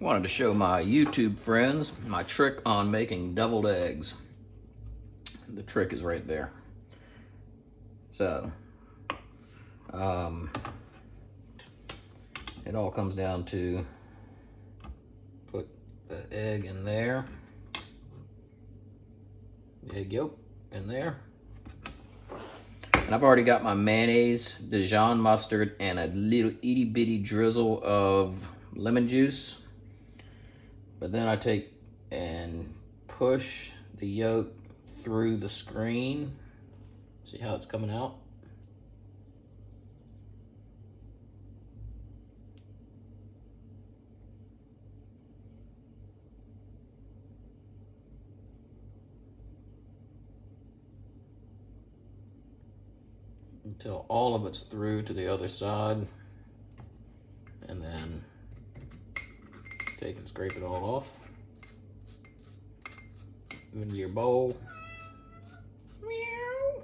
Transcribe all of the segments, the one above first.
Wanted to show my YouTube friends my trick on making deviled eggs. The trick is right there. So, it all comes down to put the egg in there, the egg yolk in there. And I've already got my mayonnaise, Dijon mustard, and a little itty bitty drizzle of lemon juice. But then I take and push the yolk through the screen. See how it's coming out? Until all of it's through to the other side. And then take and scrape it all off. Into your bowl. Meow.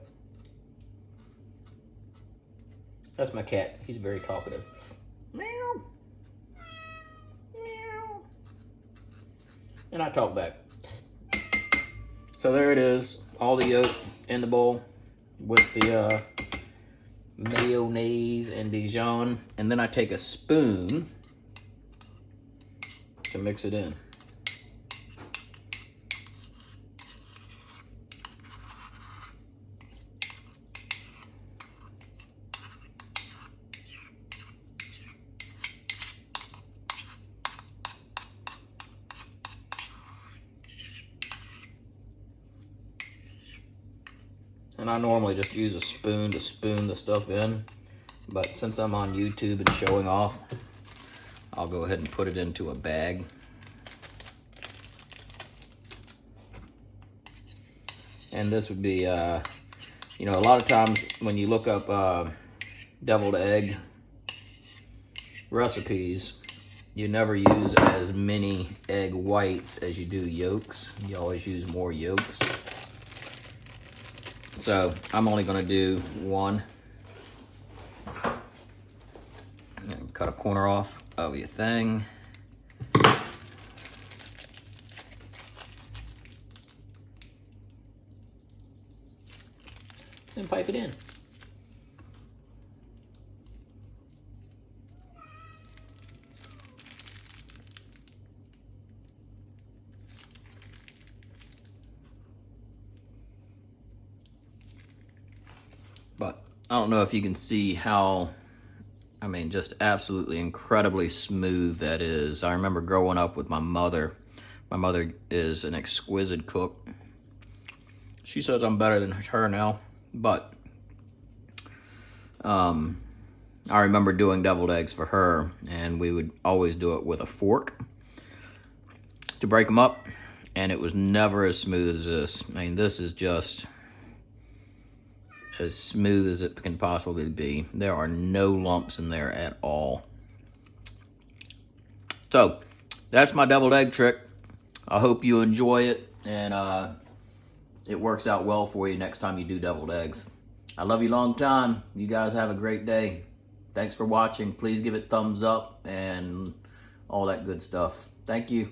That's my cat. He's very talkative. Meow. Meow. And I talk back. So there it is. All the yolk in the bowl with the mayonnaise and Dijon. And then I take a spoon to mix it in. And I normally just use a spoon to spoon the stuff in, but since I'm on YouTube and showing off, I'll go ahead and put it into a bag. And this would be, you know, a lot of times when you look up deviled egg recipes, you never use as many egg whites as you do yolks. You always use more yolks. So I'm only gonna do one. And cut a corner off of your thing. And pipe it in. But I don't know if you can see how, I mean, just absolutely incredibly smooth that is. I remember growing up with my mother. My mother is an exquisite cook. She says I'm better than her now, but I remember doing deviled eggs for her, and we would always do it with a fork to break them up, and it was never as smooth as this. I mean, this is just as smooth as it can possibly be. There are no lumps in there at all. So that's my deviled egg trick. I hope you enjoy it, and it works out well for you next time you do deviled eggs. I love you long time. You guys have a great day. Thanks for watching. Please give it thumbs up and all that good stuff. Thank you.